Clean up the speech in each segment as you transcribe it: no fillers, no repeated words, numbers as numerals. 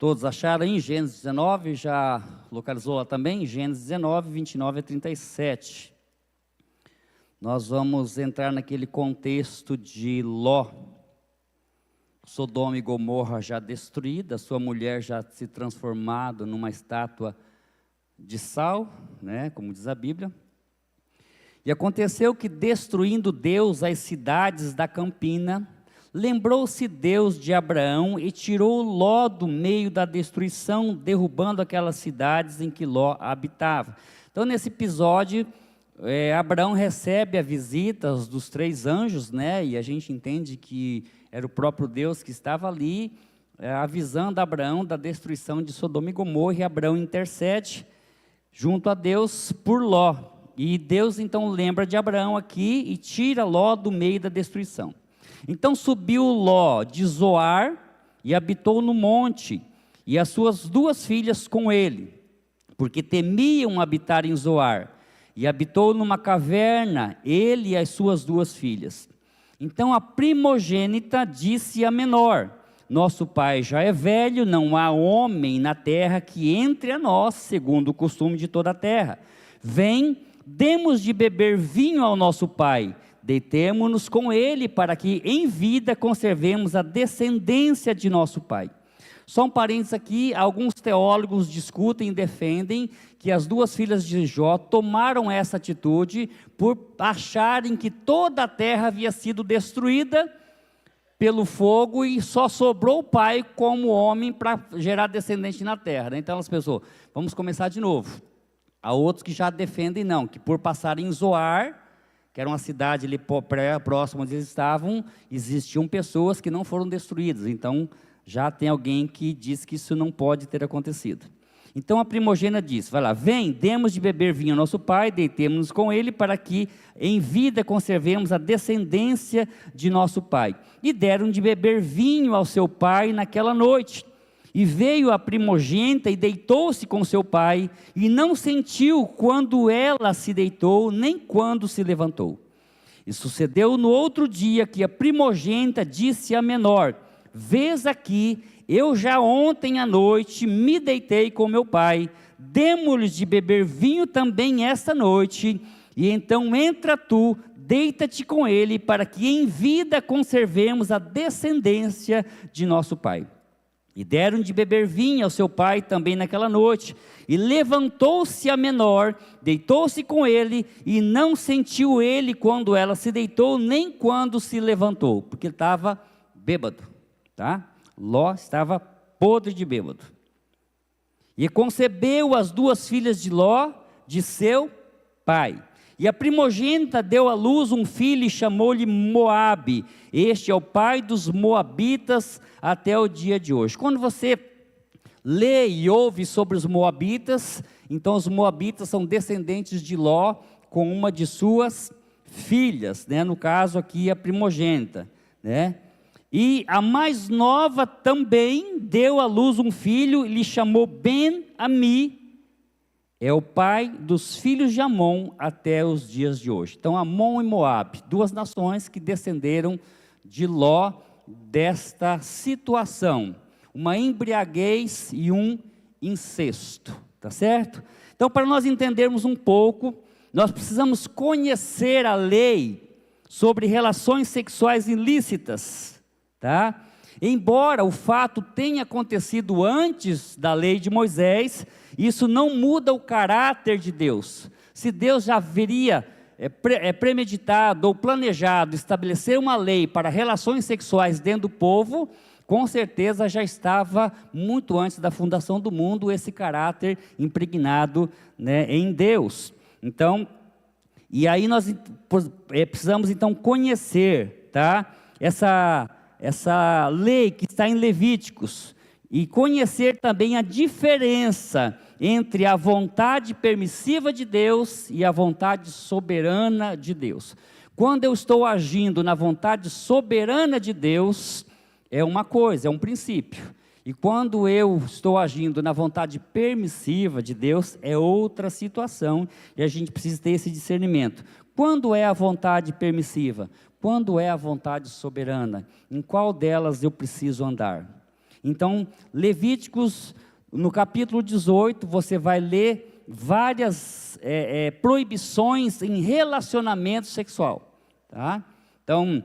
Todos acharam em Gênesis 19, já localizou lá também, Gênesis 19, 29 a 37. Nós vamos entrar naquele contexto de Ló, Sodoma e Gomorra já destruída, sua mulher já se transformada numa estátua de sal, né, como diz a Bíblia. E aconteceu que, destruindo Deus as cidades da campina, lembrou-se Deus de Abraão e tirou Ló do meio da destruição, derrubando aquelas cidades em que Ló habitava. Então, nesse episódio, Abraão recebe a visita dos 3 anjos, né? E a gente entende que era o próprio Deus que estava ali, avisando Abraão da destruição de Sodoma e Gomorra, e Abraão intercede junto a Deus por Ló. E Deus então lembra de Abraão aqui e tira Ló do meio da destruição. Então subiu Ló de Zoar e habitou no monte, e as suas 2 filhas com ele, porque temiam habitar em Zoar, e habitou numa caverna, ele e as suas 2 filhas. Então a primogênita disse à menor: nosso pai já é velho, não há homem na terra que entre a nós, segundo o costume de toda a terra. Vem, demos de beber vinho ao nosso pai, deitemo-nos com ele, para que em vida conservemos a descendência de nosso pai. Só um parênteses aqui, alguns teólogos discutem e defendem que as 2 filhas de Jó tomaram essa atitude por acharem que toda a terra havia sido destruída pelo fogo e só sobrou o pai como homem para gerar descendente na terra. Então elas pensou, vamos começar de novo. Há outros que já defendem não, que por passarem em Zoar, que era uma cidade ali próxima onde eles estavam, existiam pessoas que não foram destruídas. Então já tem alguém que diz que isso não pode ter acontecido. Então a primogênita disse, vai lá, vem, demos de beber vinho ao nosso pai, deitemo-nos com ele, para que em vida conservemos a descendência de nosso pai. E deram de beber vinho ao seu pai naquela noite. E veio a primogênita e deitou-se com seu pai, e não sentiu quando ela se deitou, nem quando se levantou. E sucedeu no outro dia que a primogênita disse à menor, vês aqui, eu já ontem à noite me deitei com meu pai, demo-lhes de beber vinho também esta noite, e então entra tu, deita-te com ele, para que em vida conservemos a descendência de nosso pai. E deram de beber vinho ao seu pai também naquela noite, e levantou-se a menor, deitou-se com ele, e não sentiu ele quando ela se deitou, nem quando se levantou, porque ele estava bêbado, tá? Ló estava podre de bêbado. E concebeu as 2 filhas de Ló, de seu pai. E a primogênita deu à luz um filho e chamou-lhe Moabe. Este é o pai dos moabitas até o dia de hoje. Quando você lê e ouve sobre os moabitas, então os moabitas são descendentes de Ló com uma de suas filhas, né? No caso aqui a primogênita, né? E a mais nova também deu à luz um filho e lhe chamou Ben-Ami. É o pai dos filhos de Amon até os dias de hoje. Então Amon e Moabe, 2 nações que descenderam de Ló desta situação. Uma embriaguez e um incesto, tá certo? Então, para nós entendermos um pouco, nós precisamos conhecer a lei sobre relações sexuais ilícitas, tá? Embora o fato tenha acontecido antes da lei de Moisés, isso não muda o caráter de Deus. Se Deus já haveria premeditado ou planejado estabelecer uma lei para relações sexuais dentro do povo, com certeza já estava muito antes da fundação do mundo esse caráter impregnado, né, em Deus. Então, e aí nós precisamos então conhecer, tá, essa lei que está em Levíticos, e conhecer também a diferença entre a vontade permissiva de Deus e a vontade soberana de Deus. Quando eu estou agindo na vontade soberana de Deus, é uma coisa, é um princípio. E quando eu estou agindo na vontade permissiva de Deus, é outra situação, e a gente precisa ter esse discernimento. Quando é a vontade permissiva? Quando é a vontade soberana? Em qual delas eu preciso andar? Então, Levíticos, no capítulo 18, você vai ler várias proibições em relacionamento sexual, tá? Então,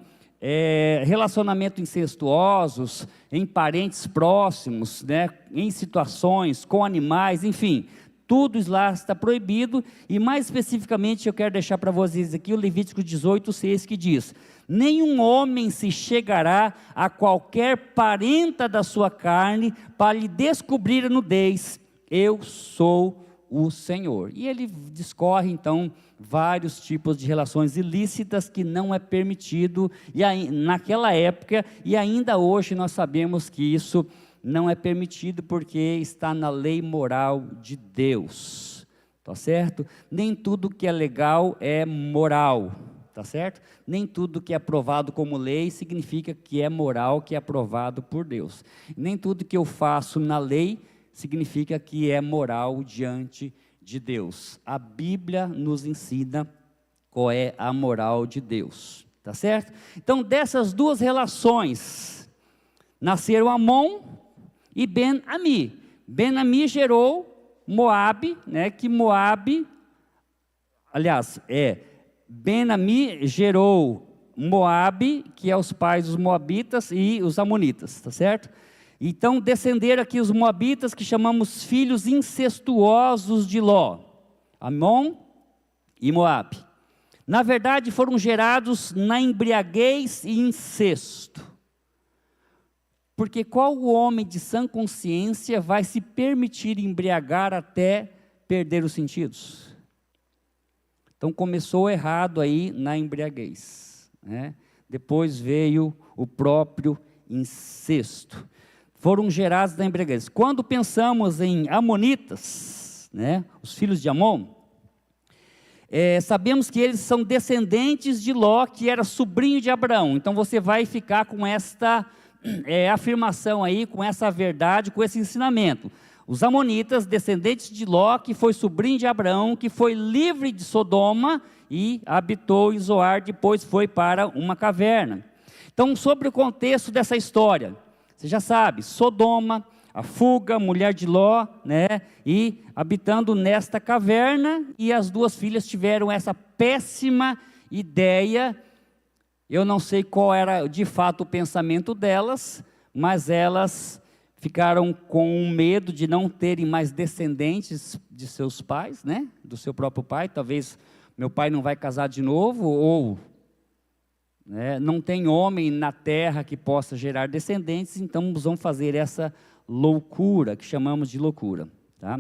relacionamento incestuosos, em parentes próximos, né, em situações, com animais, enfim, tudo lá está proibido. E mais especificamente eu quero deixar para vocês aqui o Levítico 18:6, que diz: nenhum homem se chegará a qualquer parenta da sua carne para lhe descobrir a nudez, eu sou o Senhor. E ele discorre então vários tipos de relações ilícitas que não é permitido, e naquela época, e ainda hoje nós sabemos que isso não é permitido, porque está na lei moral de Deus, tá certo? Nem tudo que é legal é moral, tá certo? Nem tudo que é aprovado como lei significa que é moral, que é aprovado por Deus. Nem tudo que eu faço na lei significa que é moral diante de Deus. A Bíblia nos ensina qual é a moral de Deus, tá certo? Então, dessas duas relações, nasceram Amon e Ben-Ami. Ben-Ami gerou Moabe, né, que Moabe, aliás, Ben-Ami gerou Moabe, que é os pais dos moabitas e os amonitas, tá certo? Então, descenderam aqui os moabitas, que chamamos filhos incestuosos de Ló, Amon e Moabe. Na verdade, foram gerados na embriaguez e incesto. Porque qual homem de sã consciência vai se permitir embriagar até perder os sentidos? Então começou errado aí na embriaguez, né? Depois veio o próprio incesto. Foram gerados da embriaguez. Quando pensamos em amonitas, né, os filhos de Amon, sabemos que eles são descendentes de Ló, que era sobrinho de Abraão. Então você vai ficar com esta afirmação aí, com essa verdade, com esse ensinamento. Os amonitas, descendentes de Ló, que foi sobrinho de Abraão, que foi livre de Sodoma e habitou em Zoar, depois foi para uma caverna. Então, sobre o contexto dessa história, você já sabe, Sodoma, a fuga, mulher de Ló, né, e habitando nesta caverna, e as duas filhas tiveram essa péssima ideia. Eu não sei qual era de fato o pensamento delas, mas elas ficaram com medo de não terem mais descendentes de seus pais, né, do seu próprio pai. Talvez meu pai não vai casar de novo, ou não tem homem na terra que possa gerar descendentes, então vamos fazer essa loucura, que chamamos de loucura, tá?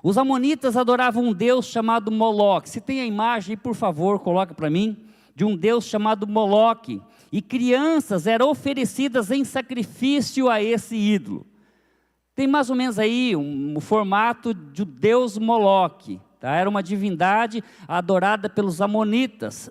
Os amonitas adoravam um deus chamado Moloque. Se tem a imagem, por favor, coloca para mim, de um deus chamado Moloque, e crianças eram oferecidas em sacrifício a esse ídolo. Tem mais ou menos aí um formato de deus Moloque, tá? Era uma divindade adorada pelos amonitas.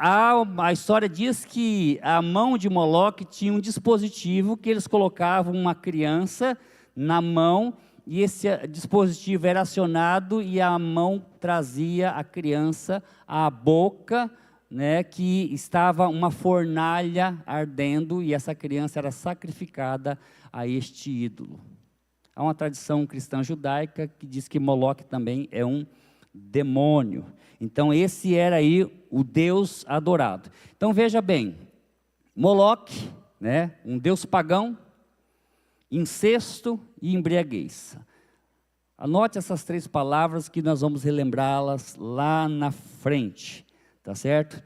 A história diz que a mão de Moloque tinha um dispositivo que eles colocavam uma criança na mão, e esse dispositivo era acionado e a mão trazia a criança à boca, né, que estava uma fornalha ardendo, e essa criança era sacrificada a este ídolo. Há uma tradição cristã judaica que diz que Moloque também é um demônio. Então esse era aí o deus adorado. Então veja bem, Moloque, né, um deus pagão, incesto e embriaguez. Anote essas três palavras que nós vamos relembrá-las lá na frente, tá certo?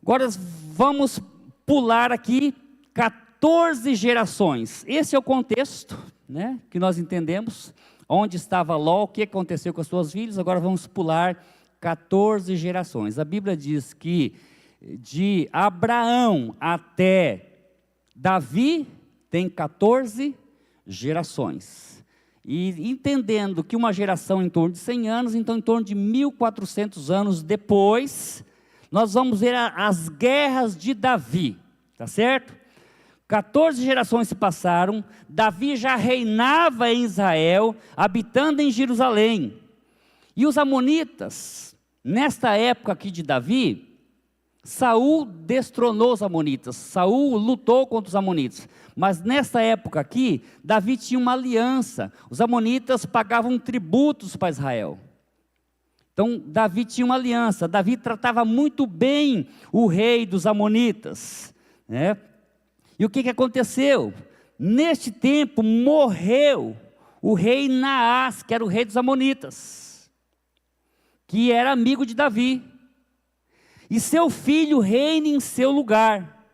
Agora vamos pular aqui 14 gerações. Esse é o contexto, né, que nós entendemos. Onde estava Ló, o que aconteceu com as suas filhas. Agora vamos pular 14 gerações. A Bíblia diz que de Abraão até Davi tem 14 gerações. E entendendo que uma geração em torno de 100 anos, então em torno de 1400 anos depois, nós vamos ver as guerras de Davi, tá certo? 14 gerações se passaram, Davi já reinava em Israel, habitando em Jerusalém. E os amonitas, nesta época aqui de Davi, Saul destronou os amonitas, Saul lutou contra os amonitas, mas nessa época aqui, Davi tinha uma aliança, os amonitas pagavam tributos para Israel. Então, Davi tinha uma aliança, Davi tratava muito bem o rei dos amonitas, né? E o que aconteceu? Neste tempo, morreu o rei Naás, que era o rei dos amonitas, que era amigo de Davi, e seu filho reina em seu lugar.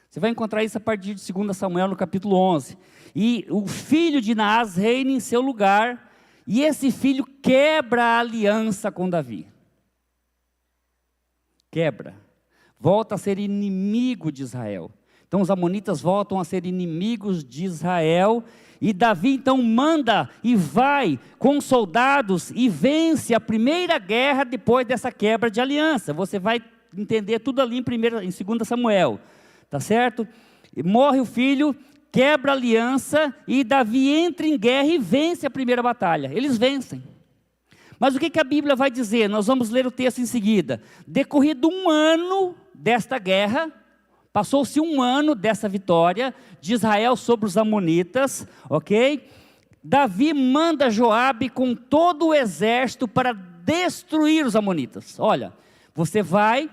Você vai encontrar isso a partir de 2 Samuel, no capítulo 11, e o filho de Naás reina em seu lugar, e esse filho quebra a aliança com Davi. Quebra. Volta a ser inimigo de Israel. Então os amonitas voltam a ser inimigos de Israel. E Davi então manda e vai com soldados e vence a primeira guerra depois dessa quebra de aliança. Você vai entender tudo ali em 2 Samuel. Tá certo? E morre o filho, quebra a aliança, e Davi entra em guerra e vence a primeira batalha. Eles vencem. Mas o que a Bíblia vai dizer? Nós vamos ler o texto em seguida. Decorrido um ano desta guerra, passou-se um ano dessa vitória de Israel sobre os amonitas, ok? Davi manda Joabe com todo o exército para destruir os amonitas. Olha, você vai,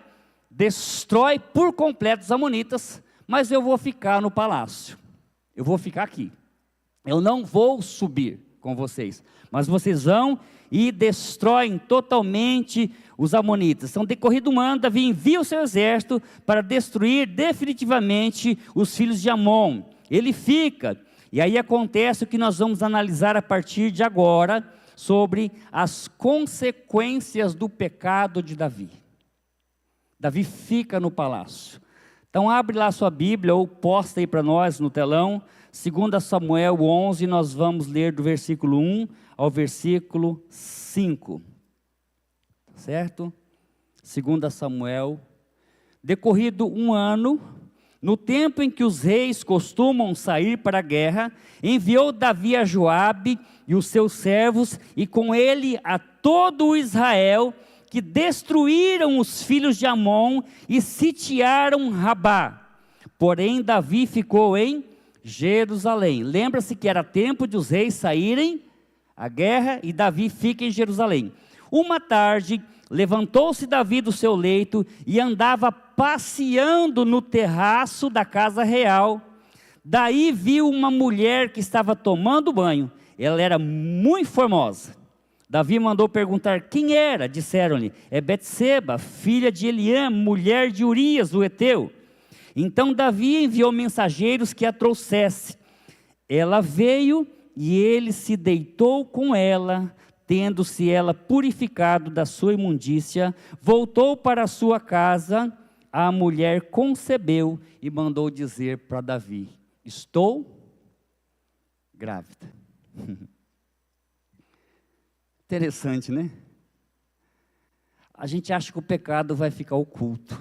destrói por completo os amonitas, mas eu vou ficar no palácio. Eu vou ficar aqui. Eu não vou subir com vocês, mas vocês vão e destroem totalmente os amonitas. Então, decorrido um ano, Davi envia o seu exército para destruir definitivamente os filhos de Amon. Ele fica, e aí acontece o que nós vamos analisar a partir de agora, sobre as consequências do pecado de Davi. Davi fica no palácio. Então abre lá a sua Bíblia, ou posta aí para nós no telão, 2 Samuel 11, nós vamos ler do versículo 1 ao versículo 5, certo? 2 Samuel, decorrido um ano, no tempo em que os reis costumam sair para a guerra, enviou Davi a Joabe e os seus servos, e com ele a todo o Israel, que destruíram os filhos de Amon e sitiaram Rabá. Porém, Davi ficou em Jerusalém. Lembra-se que era tempo de os reis saírem à guerra e Davi fica em Jerusalém. Uma tarde, levantou-se Davi do seu leito e andava passeando no terraço da casa real. Daí viu uma mulher que estava tomando banho. Ela era muito formosa. Davi mandou perguntar quem era. Disseram-lhe: é Betseba, filha de Eliam, mulher de Urias, o heteu. Então Davi enviou mensageiros que a trouxesse. Ela veio e ele se deitou com ela, tendo-se ela purificado da sua imundícia, voltou para a sua casa. A mulher concebeu e mandou dizer para Davi: estou grávida. Interessante, né? A gente acha que o pecado vai ficar oculto.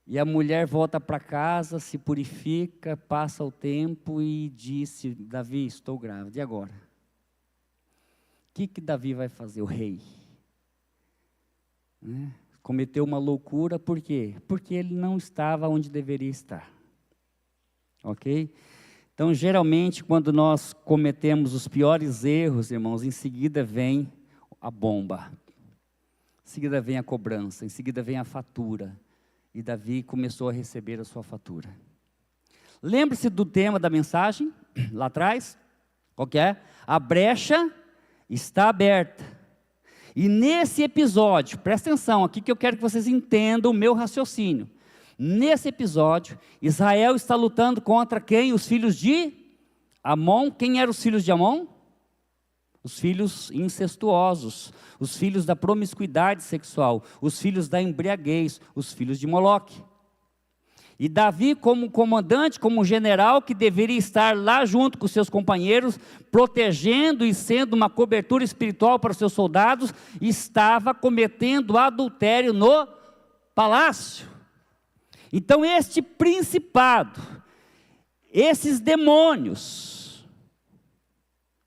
E a mulher volta para casa, se purifica, passa o tempo e disse: Davi, estou grávida. E agora? O que Davi vai fazer? O rei, né? Cometeu uma loucura, por quê? Porque ele não estava onde deveria estar. Ok? Então, geralmente, quando nós cometemos os piores erros, irmãos, em seguida vem a bomba. Em seguida vem a cobrança, em seguida vem a fatura. E Davi começou a receber a sua fatura. Lembre-se do tema da mensagem, lá atrás. Qual que é? A brecha está aberta. E nesse episódio, presta atenção aqui que eu quero que vocês entendam o meu raciocínio. Nesse episódio, Israel está lutando contra quem? Os filhos de Amon. Quem eram os filhos de Amon? Os filhos incestuosos, os filhos da promiscuidade sexual, os filhos da embriaguez, os filhos de Moloque. E Davi, como comandante, como general, que deveria estar lá junto com seus companheiros, protegendo e sendo uma cobertura espiritual para os seus soldados, estava cometendo adultério no palácio. Então este principado, esses demônios,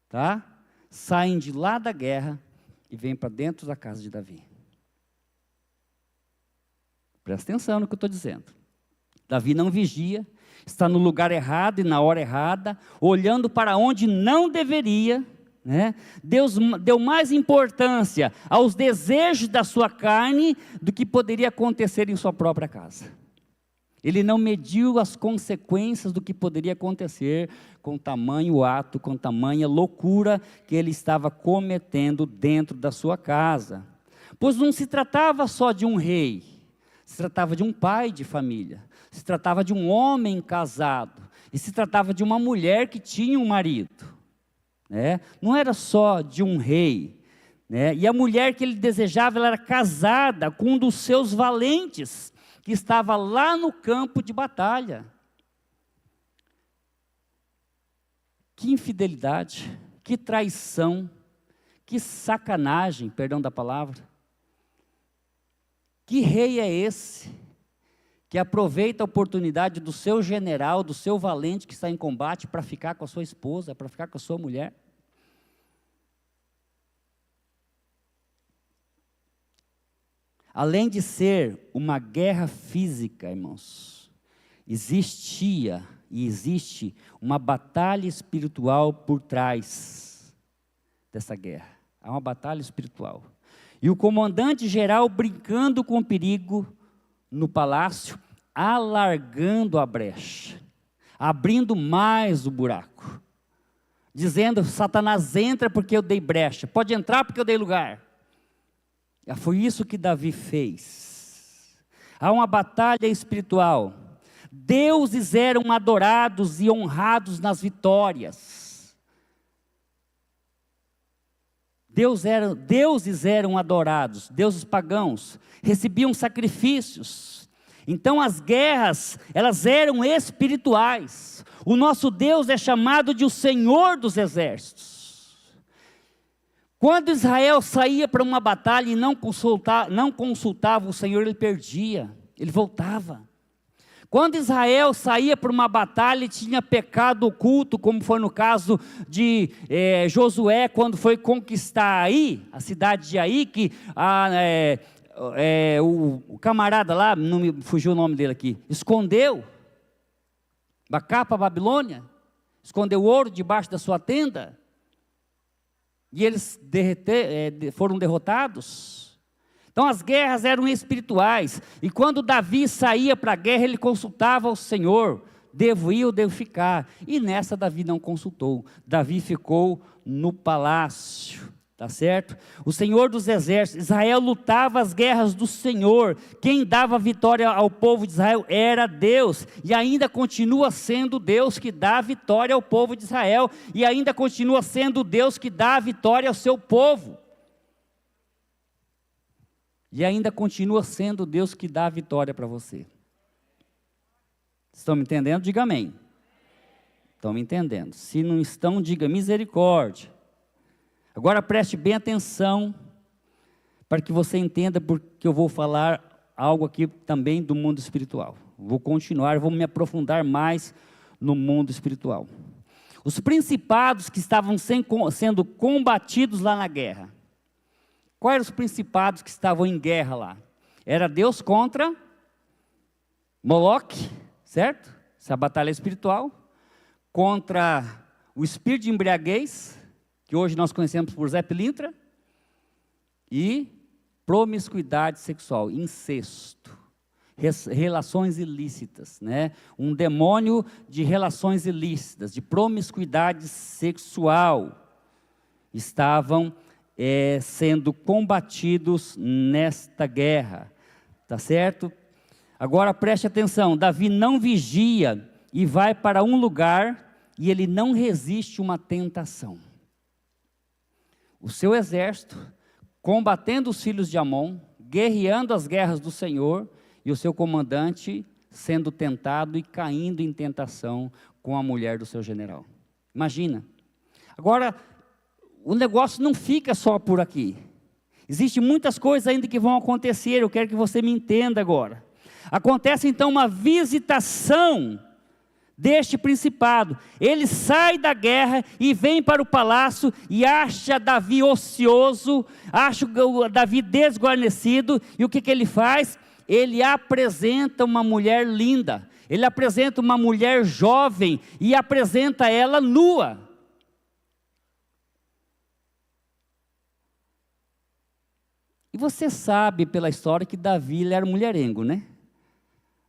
tá? Saem de lá da guerra e vêm para dentro da casa de Davi. Presta atenção no que eu estou dizendo. Davi não vigia, está no lugar errado e na hora errada, olhando para onde não deveria, né? Deus deu mais importância aos desejos da sua carne do que poderia acontecer em sua própria casa. Ele não mediu as consequências do que poderia acontecer com tamanho ato, com tamanha loucura que ele estava cometendo dentro da sua casa. Pois não se tratava só de um rei, se tratava de um pai de família, se tratava de um homem casado, e se tratava de uma mulher que tinha um marido, né? Não era só de um rei, né? E a mulher que ele desejava, ela era casada com um dos seus valentes, que estava lá no campo de batalha. Que infidelidade, que traição, que sacanagem, perdão da palavra. Que rei é esse que aproveita a oportunidade do seu general, do seu valente que está em combate para ficar com a sua esposa, para ficar com a sua mulher? Além de ser uma guerra física, irmãos, existia e existe uma batalha espiritual por trás dessa guerra. Há uma batalha espiritual. E o comandante geral brincando com o perigo no palácio, alargando a brecha, abrindo mais o buraco, dizendo: Satanás, entra porque eu dei brecha, pode entrar porque eu dei lugar. Foi isso que Davi fez. Há uma batalha espiritual. Deuses eram adorados e honrados nas vitórias. Deuses eram adorados, deuses pagãos, recebiam sacrifícios. Então as guerras, elas eram espirituais. O nosso Deus é chamado de o Senhor dos Exércitos. Quando Israel saía para uma batalha e não consultava o Senhor, ele perdia, ele voltava. Quando Israel saía para uma batalha e tinha pecado oculto, como foi no caso de Josué, quando foi conquistar Ai, a cidade de Ai, que o camarada lá, não me fugiu o nome dele aqui, escondeu a capa Babilônia, escondeu o ouro debaixo da sua tenda, e eles foram derrotados. Então as guerras eram espirituais, e quando Davi saía para a guerra, ele consultava o Senhor: devo ir ou devo ficar? E nessa Davi não consultou, Davi ficou no palácio, tá certo? O Senhor dos Exércitos, Israel lutava as guerras do Senhor, quem dava vitória ao povo de Israel era Deus, e ainda continua sendo Deus que dá vitória ao povo de Israel, e ainda continua sendo Deus que dá vitória ao seu povo. E ainda continua sendo Deus que dá a vitória para você. Estão me entendendo? Diga amém. Estão me entendendo? Se não estão, diga misericórdia. Agora preste bem atenção, para que você entenda, porque eu vou falar algo aqui também do mundo espiritual. Vou continuar, vou me aprofundar mais no mundo espiritual. Os principados que estavam sendo combatidos lá na guerra. Quais eram os principados que estavam em guerra lá? Era Deus contra Moloque, certo? Essa é a batalha espiritual. Contra o espírito de embriaguez, que hoje nós conhecemos por Zé Pilintra. E promiscuidade sexual, incesto, relações ilícitas, né? Um demônio de relações ilícitas, de promiscuidade sexual, estavam sendo combatidos nesta guerra, tá certo? Agora preste atenção, Davi não vigia e vai para um lugar e ele não resiste uma tentação. O seu exército, combatendo os filhos de Amon, guerreando as guerras do Senhor, e o seu comandante sendo tentado e caindo em tentação com a mulher do seu general. Imagina. Agora, o negócio não fica só por aqui. Existem muitas coisas ainda que vão acontecer, eu quero que você me entenda agora. Acontece então uma visitação deste principado. Ele sai da guerra e vem para o palácio e acha Davi ocioso, acha Davi desguarnecido, e o que ele faz? ele apresenta uma mulher linda, ele apresenta uma mulher jovem e apresenta ela nua. E você sabe pela história que Davi ele era mulherengo, né?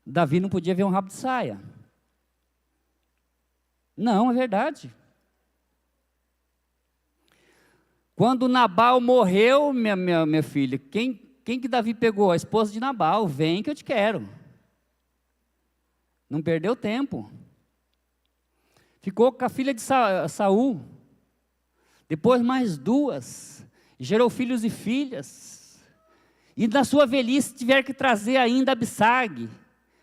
Davi não podia ver um rabo de saia. Não, é verdade. Quando Nabal morreu, minha filha, quem que Davi pegou? A esposa de Nabal. Vem que eu te quero. Não perdeu tempo. Ficou com a filha de Saul. Depois mais 2. Gerou filhos e filhas. E na sua velhice tiver que trazer ainda Abissag,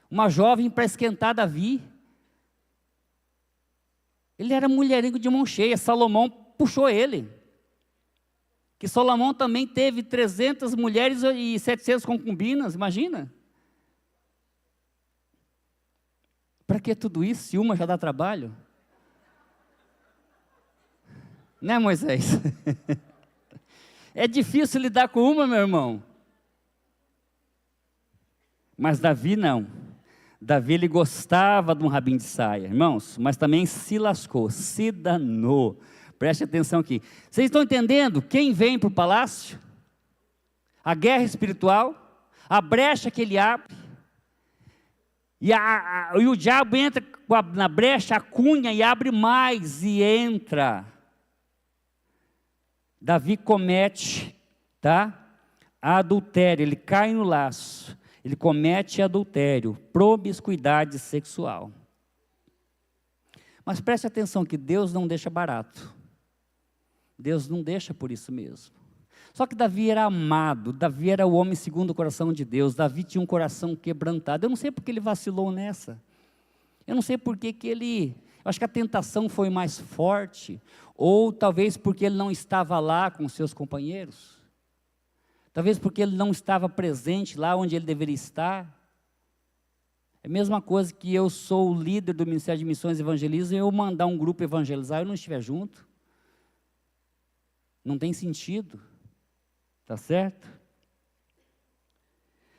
uma jovem para esquentar Davi. Ele era mulherengo de mão cheia. Salomão puxou ele. Que Salomão também teve 300 mulheres e 700 concubinas, imagina. Para que tudo isso, se uma já dá trabalho? Né, Moisés? É difícil lidar com uma, meu irmão. Mas Davi não. Davi, ele gostava de um rabinho de saia, irmãos, mas também se lascou, se danou. Preste atenção aqui. Vocês estão entendendo quem vem para o palácio? A guerra espiritual, a brecha que ele abre, e o diabo entra na brecha, a cunha, e abre mais, e entra. Davi comete, adultério, ele cai no laço, ele comete adultério, promiscuidade sexual. Mas preste atenção que Deus não deixa barato. Deus não deixa por isso mesmo. Só que Davi era amado, Davi era o homem segundo o coração de Deus, Davi tinha um coração quebrantado. Eu não sei porque ele vacilou nessa. Eu não sei porque eu acho que a tentação foi mais forte, ou talvez porque ele não estava lá com seus companheiros. Talvez porque ele não estava presente lá onde ele deveria estar. É a mesma coisa que eu sou o líder do Ministério de Missões e Evangelismo e eu mandar um grupo evangelizar e eu não estiver junto. Não tem sentido. Tá certo?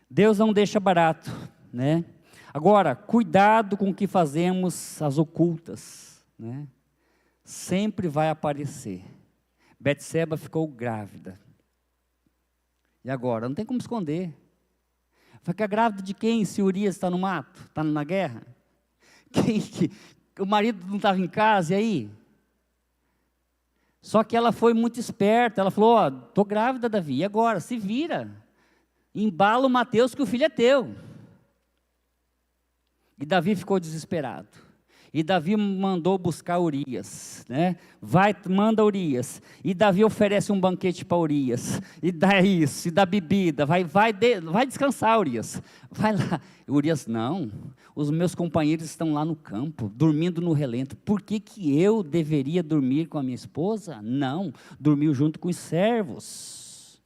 Deus não deixa barato, né? Agora, cuidado com o que fazemos às ocultas, né? Sempre vai aparecer. Betseba ficou grávida. E agora? Não tem como esconder. Fica grávida de quem se Urias está no mato? Está na guerra? O marido não estava em casa, e aí? Só que ela foi muito esperta, ela falou, estou grávida, Davi, e agora? Se vira, embala o Mateus que o filho é teu. E Davi ficou desesperado. E Davi mandou buscar Urias, né? Manda Urias. E Davi oferece um banquete para Urias. E dá isso, e dá bebida. Vai descansar, Urias. Vai lá. Urias, não. Os meus companheiros estão lá no campo, dormindo no relento. Por que eu deveria dormir com a minha esposa? Não. Dormiu junto com os servos.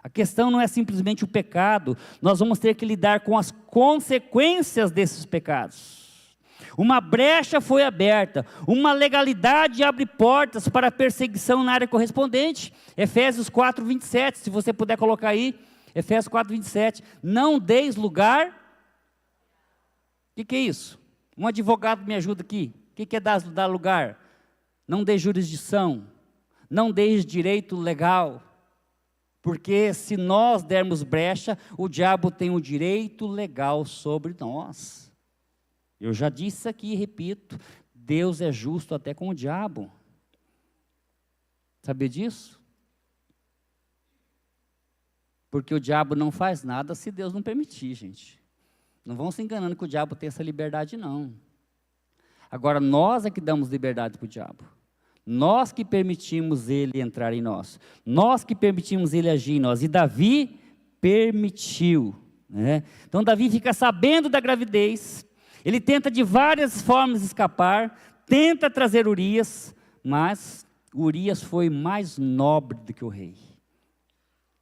A questão não é simplesmente o pecado. Nós vamos ter que lidar com as consequências desses pecados. Uma brecha foi aberta, uma legalidade abre portas para a perseguição na área correspondente. Efésios 4, 27, se você puder colocar aí, Efésios 4, 27. Não deis lugar. O que é isso? Um advogado me ajuda aqui. O que é dar lugar? Não dê jurisdição, não dê direito legal. Porque se nós dermos brecha, o diabo tem o direito legal sobre nós. Eu já disse aqui e repito, Deus é justo até com o diabo. Sabia disso? Porque o diabo não faz nada se Deus não permitir, gente. Não vão se enganando que o diabo tem essa liberdade, não. Agora, nós é que damos liberdade para o diabo. Nós que permitimos ele entrar em nós. Nós que permitimos ele agir em nós. E Davi permitiu, né? Então, Davi fica sabendo da gravidez. Ele tenta de várias formas escapar, tenta trazer Urias, mas Urias foi mais nobre do que o rei.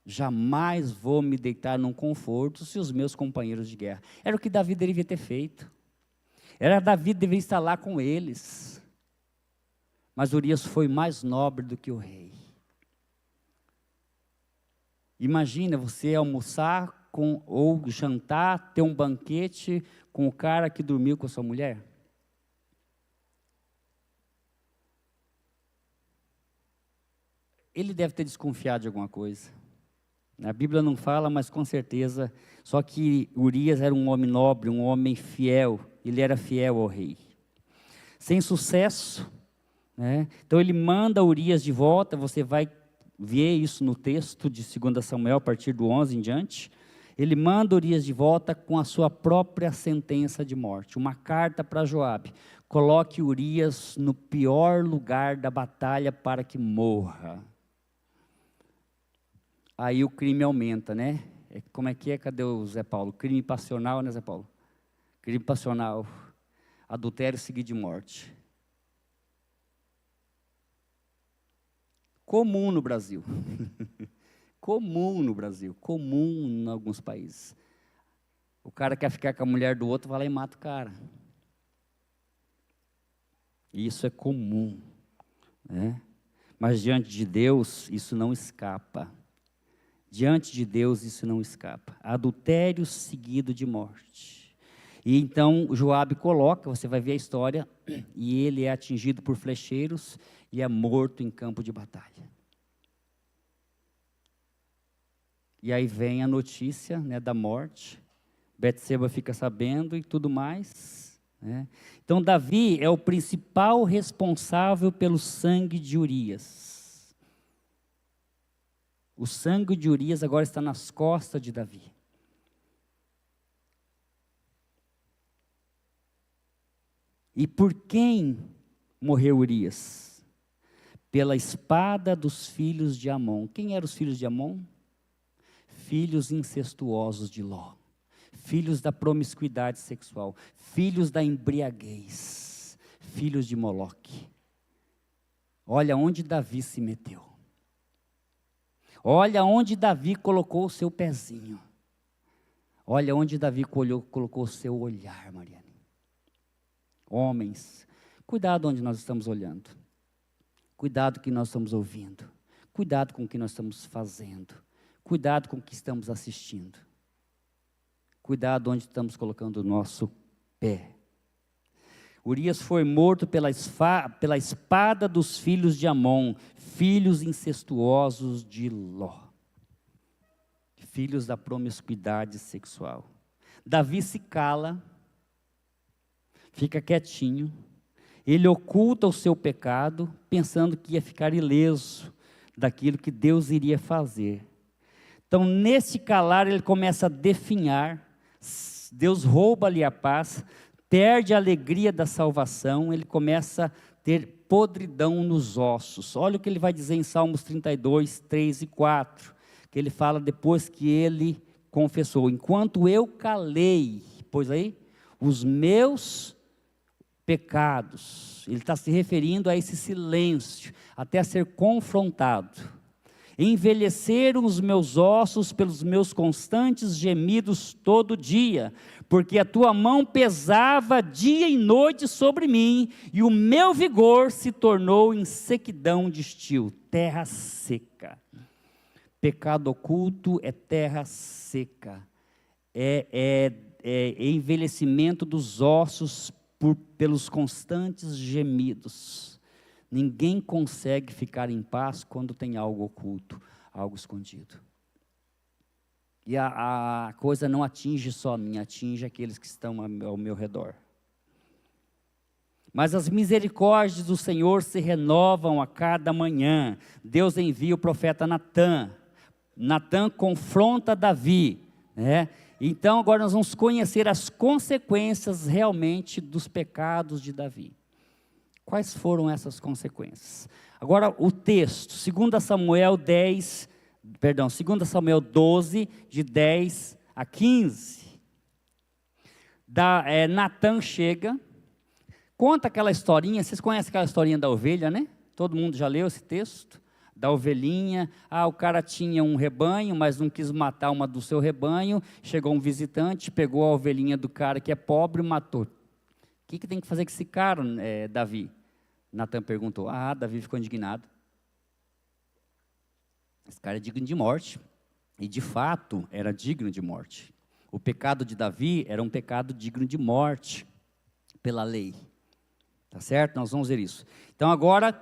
Jamais vou me deitar num conforto se os meus companheiros de guerra. Era o que Davi deveria ter feito. Davi deveria estar lá com eles. Mas Urias foi mais nobre do que o rei. Imagina você almoçar ou jantar, ter um banquete com o cara que dormiu com a sua mulher? Ele deve ter desconfiado de alguma coisa. A Bíblia não fala, mas com certeza. Só que Urias era um homem nobre, um homem fiel. Ele era fiel ao rei. Sem sucesso, né? Então ele manda Urias de volta. Você vai ver isso no texto de 2 Samuel, a partir do 11 em diante. Ele manda Urias de volta com a sua própria sentença de morte. Uma carta para Joabe. Coloque Urias no pior lugar da batalha para que morra. Aí o crime aumenta, né? Como é que é? Cadê o Zé Paulo? Crime passional, né, Zé Paulo? Crime passional. Adultério seguido de morte. Comum no Brasil. Comum no Brasil. Comum em alguns países. O cara quer ficar com a mulher do outro, vai lá e mata o cara. Isso é comum, né? Mas diante de Deus, isso não escapa. Diante de Deus isso não escapa. Adultério seguido de morte. E então Joabe coloca, você vai ver a história, e ele é atingido por flecheiros e é morto em campo de batalha. E aí vem a notícia, né, da morte. Betseba fica sabendo e tudo mais, né? Então Davi é o principal responsável pelo sangue de Urias. O sangue de Urias agora está nas costas de Davi. E por quem morreu Urias? Pela espada dos filhos de Amon. Quem eram os filhos de Amon? Filhos incestuosos de Ló. Filhos da promiscuidade sexual. Filhos da embriaguez. Filhos de Moloque. Olha onde Davi se meteu. Olha onde Davi colocou o seu pezinho. Olha onde Davi colocou o seu olhar, Mariane. Homens, cuidado onde nós estamos olhando. Cuidado com o que nós estamos ouvindo. Cuidado com o que nós estamos fazendo. Cuidado com o que estamos assistindo. Cuidado onde estamos colocando o nosso pé. Urias foi morto pela espada dos filhos de Amon, filhos incestuosos de Ló, filhos da promiscuidade sexual. Davi se cala, fica quietinho, ele oculta o seu pecado, pensando que ia ficar ileso daquilo que Deus iria fazer. Então, nesse calar, ele começa a definhar, Deus rouba-lhe a paz, perde a alegria da salvação, ele começa a ter podridão nos ossos. Olha o que ele vai dizer em Salmos 32, 3 e 4, que ele fala depois que ele confessou: enquanto eu calei, pois aí, os meus pecados. Ele está se referindo a esse silêncio, até ser confrontado. Envelheceram os meus ossos pelos meus constantes gemidos todo dia, porque a tua mão pesava dia e noite sobre mim, e o meu vigor se tornou em sequidão de estio, terra seca. Pecado oculto é terra seca, é envelhecimento dos ossos pelos constantes gemidos. Ninguém consegue ficar em paz quando tem algo oculto, algo escondido. E a coisa não atinge só a mim, atinge aqueles que estão ao meu redor. Mas as misericórdias do Senhor se renovam a cada manhã. Deus envia o profeta Natã. Natã confronta Davi, né? Então agora nós vamos conhecer as consequências realmente dos pecados de Davi. Quais foram essas consequências? Agora o texto, 2 Samuel 12, de 10 a 15. Natã chega, conta aquela historinha, vocês conhecem aquela historinha da ovelha, né? Todo mundo já leu esse texto? Da ovelhinha, o cara tinha um rebanho, mas não quis matar uma do seu rebanho, chegou um visitante, pegou a ovelhinha do cara que é pobre e matou. O que tem que fazer com esse cara, Davi? Natã perguntou. Davi ficou indignado. Esse cara é digno de morte. E de fato, era digno de morte. O pecado de Davi era um pecado digno de morte, pela lei. Tá certo? Nós vamos ver isso. Então agora,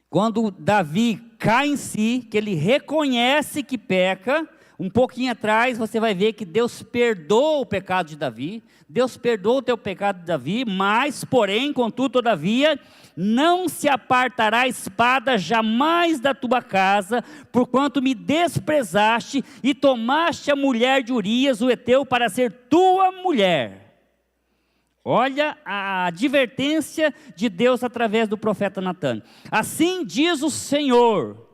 quando Davi cai em si, que ele reconhece que peca, um pouquinho atrás você vai ver que Deus perdoa o pecado de Davi, Deus perdoa o teu pecado de Davi, mas, porém, contudo, todavia, não se apartará a espada jamais da tua casa, porquanto me desprezaste e tomaste a mulher de Urias, o heteu, para ser tua mulher. Olha a advertência de Deus através do profeta Natã. Assim diz o Senhor: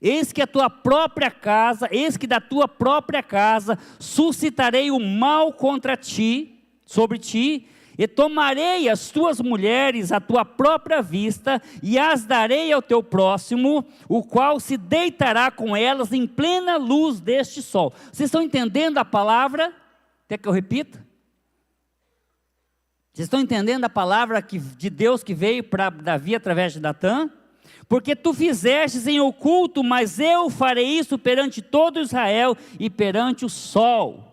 eis que a tua própria casa, eis que da tua própria casa suscitarei o mal contra ti, sobre ti, e tomarei as tuas mulheres à tua própria vista, e as darei ao teu próximo, o qual se deitará com elas em plena luz deste sol. Vocês estão entendendo a palavra? Quer que eu repita? Vocês estão entendendo a palavra de Deus que veio para Davi através de Natã? Porque tu fizestes em oculto, mas eu farei isso perante todo Israel e perante o sol.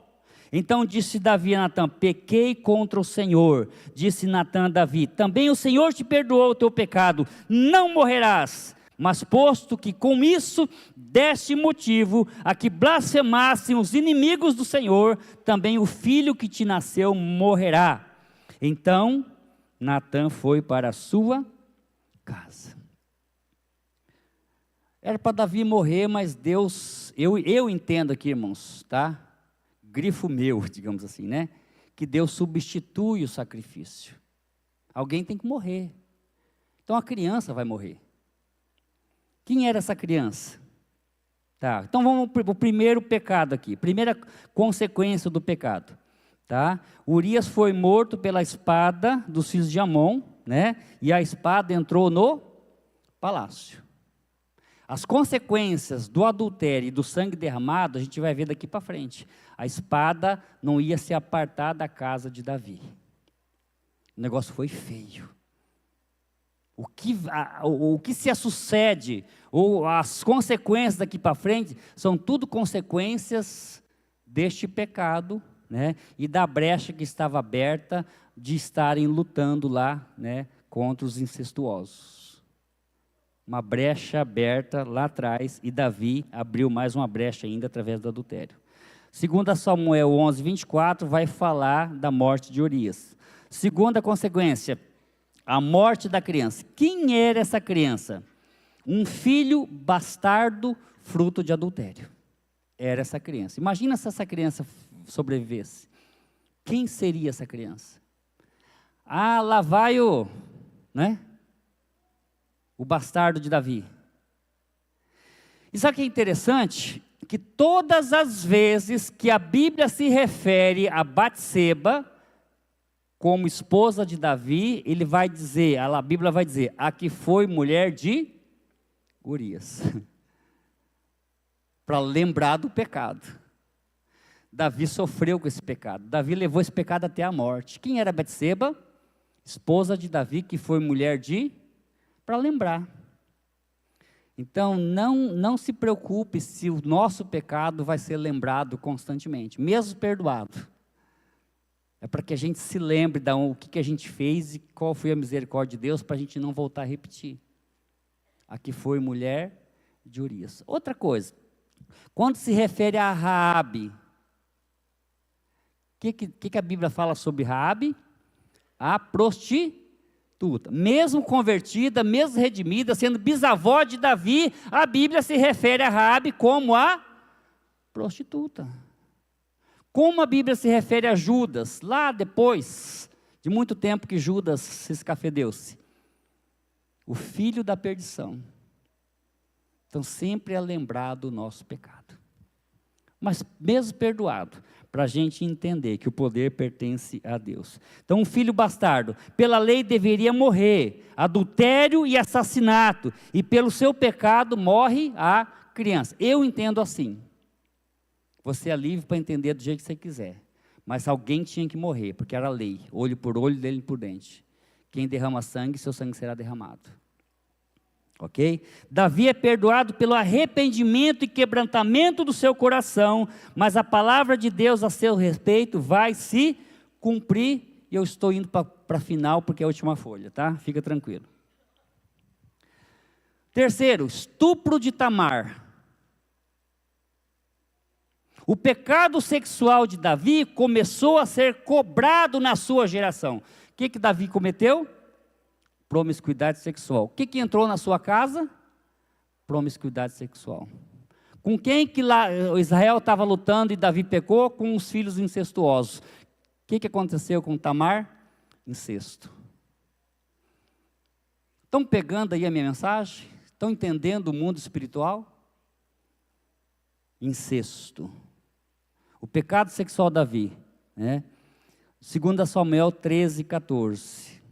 Então disse Davi a Natã: pequei contra o Senhor. Disse Natã a Davi: também o Senhor te perdoou o teu pecado, não morrerás. Mas posto que com isso deste motivo a que blasfemassem os inimigos do Senhor, também o filho que te nasceu morrerá. Então Natã foi para a sua casa. Era para Davi morrer, mas Deus, eu entendo aqui, irmãos, tá? Grifo meu, digamos assim, né? Que Deus substitui o sacrifício. Alguém tem que morrer. Então a criança vai morrer. Quem era essa criança? Tá, então vamos para o primeiro pecado aqui, primeira consequência do pecado. Tá? Urias foi morto pela espada dos filhos de Amon, né? E a espada entrou no palácio. As consequências do adultério e do sangue derramado, a gente vai ver daqui para frente. A espada não ia se apartar da casa de Davi. O negócio foi feio. O que se sucede, ou as consequências daqui para frente, são tudo consequências deste pecado, né? E da brecha que estava aberta de estarem lutando lá, né, contra os incestuosos. Uma brecha aberta lá atrás, e Davi abriu mais uma brecha ainda através do adultério. 2 Samuel 11, 24 vai falar da morte de Urias. Segunda consequência, a morte da criança. Quem era essa criança? Um filho bastardo, fruto de adultério. Era essa criança. Imagina se essa criança sobrevivesse. Quem seria essa criança? Ah, lá vai o bastardo de Davi. E sabe o que é interessante? Que todas as vezes que a Bíblia se refere a Batseba como esposa de Davi, ele vai dizer, a Bíblia vai dizer, a que foi mulher de Urias. Para lembrar do pecado. Davi sofreu com esse pecado. Davi levou esse pecado até a morte. Quem era Batseba? Esposa de Davi, que foi mulher de... Para lembrar. Então, não se preocupe se o nosso pecado vai ser lembrado constantemente, mesmo perdoado. É para que a gente se lembre de o que a gente fez e qual foi a misericórdia de Deus, para a gente não voltar a repetir. Aqui foi mulher de Urias. Outra coisa, quando se refere a Raabe, o que a Bíblia fala sobre Raabe? A prostituta. Mesmo convertida, mesmo redimida, sendo bisavó de Davi, a Bíblia se refere a Raabe como a prostituta. Como a Bíblia se refere a Judas, lá depois de muito tempo que Judas se escafedeu-se. O filho da perdição. Então sempre é lembrado o nosso pecado. Mas mesmo perdoado, para a gente entender que o poder pertence a Deus. Então um filho bastardo, pela lei deveria morrer, adultério e assassinato, e pelo seu pecado morre a criança. Eu entendo assim. Você é livre para entender do jeito que você quiser. Mas alguém tinha que morrer, porque era lei. Olho por olho, dente por dente. Quem derrama sangue, seu sangue será derramado. Ok? Davi é perdoado pelo arrependimento e quebrantamento do seu coração, mas a palavra de Deus a seu respeito vai se cumprir, e eu estou indo para a final, porque é a última folha, tá? Fica tranquilo. Terceiro, estupro de Tamar. O pecado sexual de Davi começou a ser cobrado na sua geração. O que Davi cometeu? Promiscuidade sexual. O que entrou na sua casa? Promiscuidade sexual. Com quem que lá Israel estava lutando e Davi pecou? Com os filhos incestuosos. O que aconteceu com Tamar? Incesto. Estão pegando aí a minha mensagem? Estão entendendo o mundo espiritual? Incesto. O pecado sexual de Davi, né? 2 Samuel 13:14.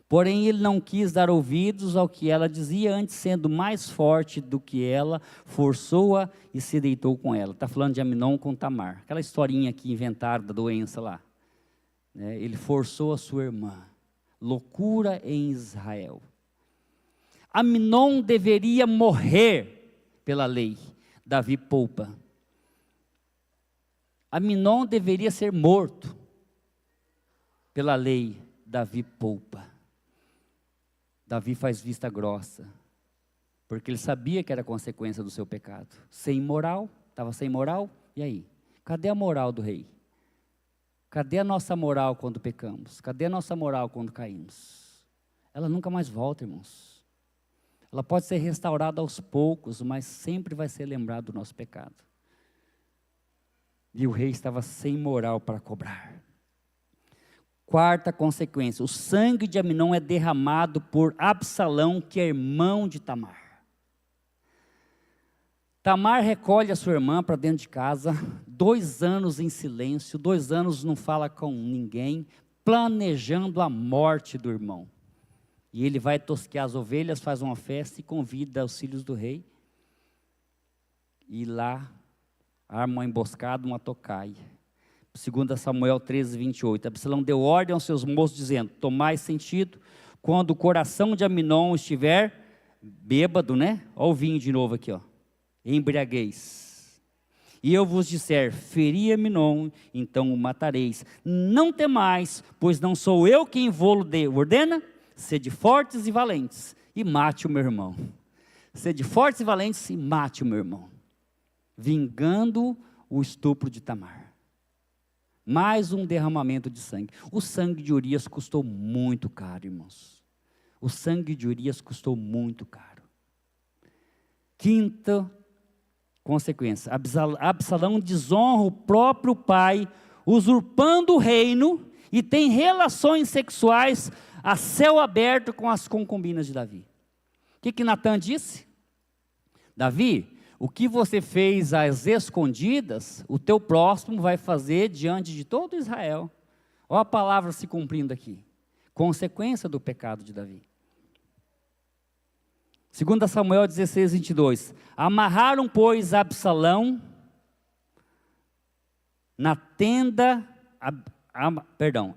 Porém ele não quis dar ouvidos ao que ela dizia, antes sendo mais forte do que ela, forçou-a e se deitou com ela. Está falando de Amnon com Tamar, aquela historinha que inventaram da doença lá, né? Ele forçou a sua irmã, loucura em Israel. Amnon deveria morrer pela lei, Davi poupa. Amnon deveria ser morto pela lei, Davi poupa. Davi faz vista grossa, porque ele sabia que era consequência do seu pecado. Sem moral, estava sem moral, e aí? Cadê a moral do rei? Cadê a nossa moral quando pecamos? Cadê a nossa moral quando caímos? Ela nunca mais volta, irmãos. Ela pode ser restaurada aos poucos, mas sempre vai ser lembrado do nosso pecado. E o rei estava sem moral para cobrar. Quarta consequência, o sangue de Amnon é derramado por Absalão, que é irmão de Tamar. Tamar recolhe a sua irmã para dentro de casa, 2 anos em silêncio, 2 anos não fala com ninguém, planejando a morte do irmão. E ele vai tosquear as ovelhas, faz uma festa e convida os filhos do rei. E lá arma uma emboscada, uma tocaia. 2 Samuel 13:28. Absalão deu ordem aos seus moços, dizendo: tomai sentido, quando o coração de Amnon estiver bêbado, né? Olha o vinho de novo aqui, ó. Embriaguez. E eu vos disser: feri Amnon, então o matareis. Não temais, pois não sou eu quem vou-lo ordena. Sede fortes e valentes, e mate o meu irmão. Sede fortes e valentes, e mate o meu irmão. Vingando o estupro de Tamar. Mais um derramamento de sangue. O sangue de Urias custou muito caro, irmãos. O sangue de Urias custou muito caro. Quinta consequência. Absalão desonra o próprio pai, usurpando o reino, e tem relações sexuais a céu aberto com as concubinas de Davi. O que Natã disse? Davi, o que você fez às escondidas, o teu próximo vai fazer diante de todo Israel. Olha a palavra se cumprindo aqui. Consequência do pecado de Davi. 2 Samuel 16:22. Amarraram, pois, Absalão na tenda...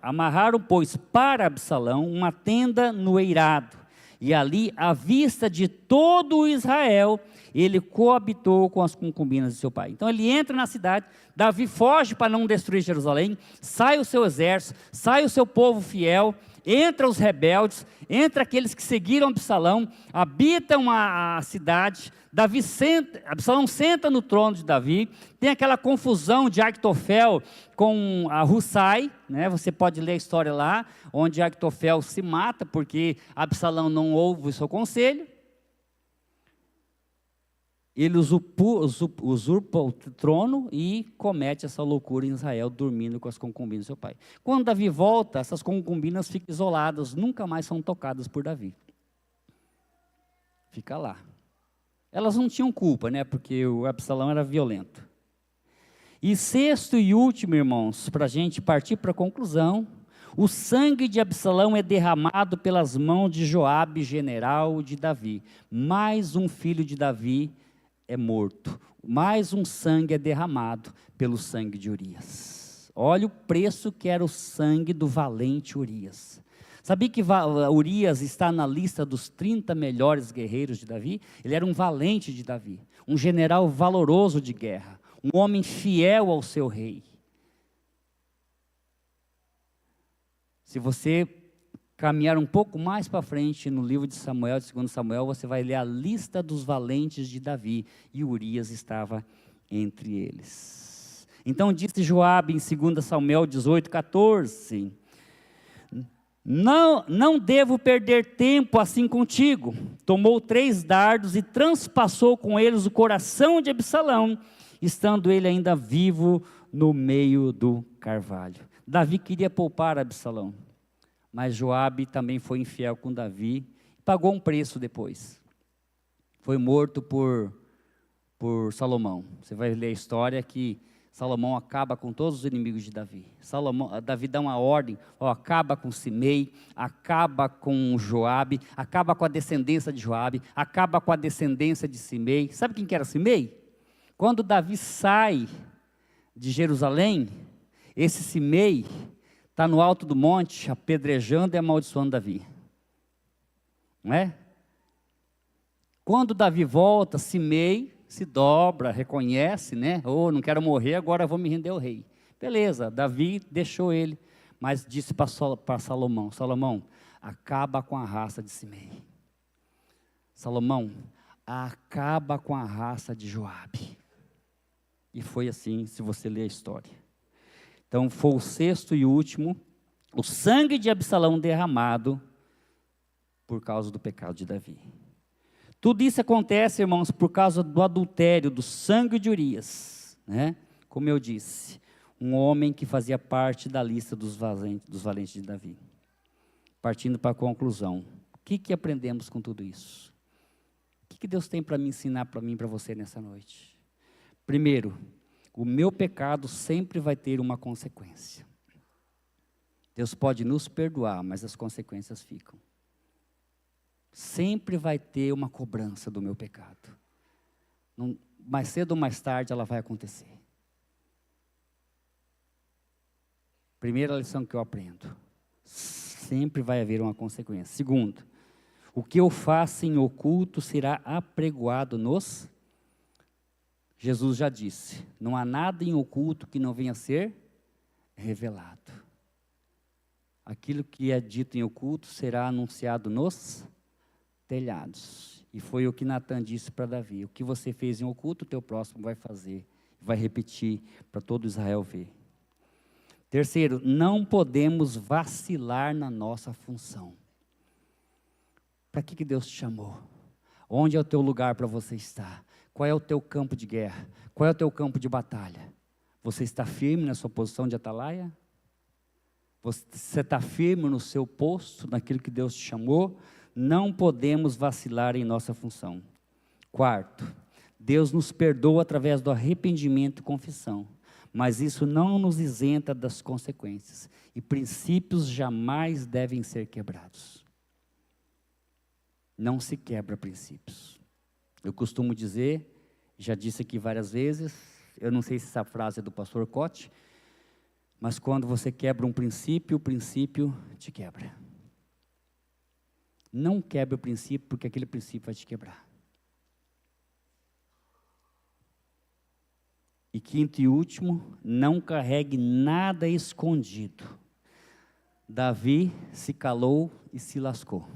amarraram, pois, para Absalão uma tenda no eirado, e ali, à vista de todo Israel, ele coabitou com as concubinas de seu pai. Então ele entra na cidade, Davi foge para não destruir Jerusalém, sai o seu exército, sai o seu povo fiel, entra os rebeldes, entra aqueles que seguiram Absalão, habitam a cidade. Absalão senta no trono de Davi, tem aquela confusão de Aitofel com a Hussai, né? Você pode ler a história lá, onde Aitofel se mata, porque Absalão não ouve o seu conselho. Ele usurpa o trono e comete essa loucura em Israel, dormindo com as concubinas do seu pai. Quando Davi volta, essas concubinas ficam isoladas, nunca mais são tocadas por Davi. Fica lá. Elas não tinham culpa, né? Porque o Absalão era violento. E sexto e último, irmãos, para a gente partir para a conclusão, o sangue de Absalão é derramado pelas mãos de Joabe, general de Davi. Mais um filho de Davi é morto. Mais um sangue é derramado pelo sangue de Urias. Olha o preço que era o sangue do valente Urias. Sabia que Urias está na lista dos 30 melhores guerreiros de Davi? Ele era um valente de Davi, um general valoroso de guerra, um homem fiel ao seu rei. Se você caminhar um pouco mais para frente no livro de Samuel, de 2 Samuel, você vai ler a lista dos valentes de Davi, e Urias estava entre eles. Então disse Joabe em 2 Samuel 18:14, não devo perder tempo assim contigo. Tomou 3 dardos e transpassou com eles o coração de Absalão, estando ele ainda vivo no meio do carvalho. Davi queria poupar Absalão, mas Joabe também foi infiel com Davi, pagou um preço depois. Foi morto por Salomão. Você vai ler a história que Salomão acaba com todos os inimigos de Davi. Davi dá uma ordem, acaba com Simei, acaba com Joabe, acaba com a descendência de Joabe, acaba com a descendência de Simei. Sabe quem que era Simei? Quando Davi sai de Jerusalém, esse Simei está no alto do monte, apedrejando e amaldiçoando Davi. Não é? Quando Davi volta, Simei se dobra, reconhece, né? Não quero morrer, agora vou me render ao rei. Beleza, Davi deixou ele, mas disse para Salomão, Salomão, acaba com a raça de Simei. Salomão, acaba com a raça de Joabe. E foi assim, se você ler a história. Então, foi o 6º e último, o sangue de Absalão derramado por causa do pecado de Davi. Tudo isso acontece, irmãos, por causa do adultério, do sangue de Urias, né? Como eu disse, um homem que fazia parte da lista dos valentes de Davi. Partindo para a conclusão, o que aprendemos com tudo isso? O que Deus tem para me ensinar, para mim e para você nessa noite? Primeiro, o meu pecado sempre vai ter uma consequência. Deus pode nos perdoar, mas as consequências ficam. Sempre vai ter uma cobrança do meu pecado. Mais cedo ou mais tarde ela vai acontecer. Primeira lição que eu aprendo. Sempre vai haver uma consequência. Segundo, o que eu faço em oculto será apregoado nos... Jesus já disse, não há nada em oculto que não venha a ser revelado. Aquilo que é dito em oculto será anunciado nos telhados. E foi o que Natan disse para Davi, o que você fez em oculto, o teu próximo vai fazer, vai repetir para todo Israel ver. Terceiro, não podemos vacilar na nossa função. Para que Deus te chamou? Onde é o teu lugar para você estar? Qual é o teu campo de guerra? Qual é o teu campo de batalha? Você está firme na sua posição de atalaia? Você está firme no seu posto, naquilo que Deus te chamou? Não podemos vacilar em nossa função. Quarto, Deus nos perdoa através do arrependimento e confissão, mas isso não nos isenta das consequências, e princípios jamais devem ser quebrados. Não se quebra princípios. Eu costumo dizer, já disse aqui várias vezes, eu não sei se essa frase é do pastor Cote, mas quando você quebra um princípio, o princípio te quebra. Não quebre o princípio, porque aquele princípio vai te quebrar. E quinto e último, não carregue nada escondido. Davi se calou e se lascou.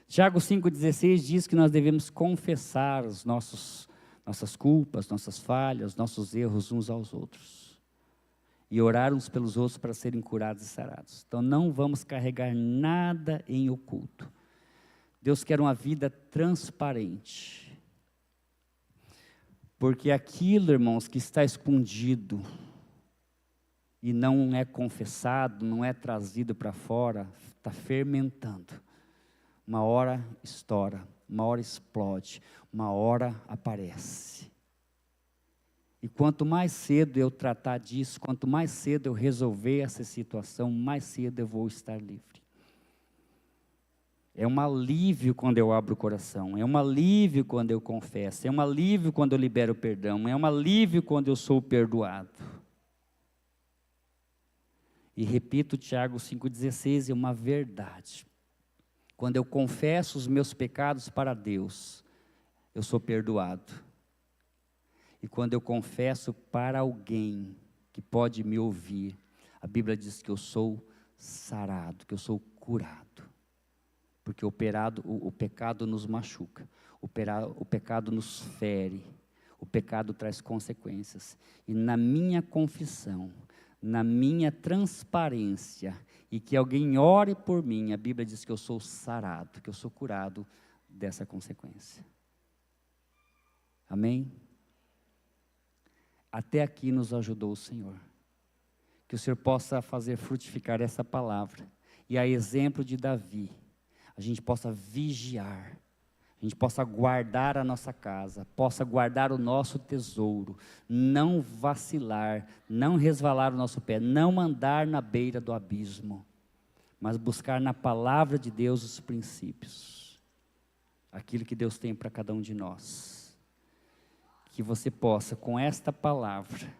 Tiago 5,16 diz que nós devemos confessar as nossas culpas, nossas falhas, nossos erros uns aos outros. E orar uns pelos outros para serem curados e sarados. Então não vamos carregar nada em oculto. Deus quer uma vida transparente. Porque aquilo, irmãos, que está escondido e não é confessado, não é trazido para fora, está fermentando. Uma hora estoura, uma hora explode, uma hora aparece. E quanto mais cedo eu tratar disso, quanto mais cedo eu resolver essa situação, mais cedo eu vou estar livre. É um alívio quando eu abro o coração, é um alívio quando eu confesso, é um alívio quando eu libero o perdão, é um alívio quando eu sou perdoado. E repito, Tiago 5,16 é uma verdade. Quando eu confesso os meus pecados para Deus, eu sou perdoado. E quando eu confesso para alguém que pode me ouvir, a Bíblia diz que eu sou sarado, que eu sou curado. Porque o pecado nos machuca, o pecado nos fere, o pecado traz consequências. E na minha confissão, na minha transparência, e que alguém ore por mim, a Bíblia diz que eu sou sarado, que eu sou curado dessa consequência. Amém? Até aqui nos ajudou o Senhor. Que o Senhor possa fazer frutificar essa palavra. E a exemplo de Davi, a gente possa vigiar, a gente possa guardar a nossa casa, possa guardar o nosso tesouro, não vacilar, não resvalar o nosso pé, não andar na beira do abismo, mas buscar na palavra de Deus os princípios, aquilo que Deus tem para cada um de nós. Que você possa, com esta palavra,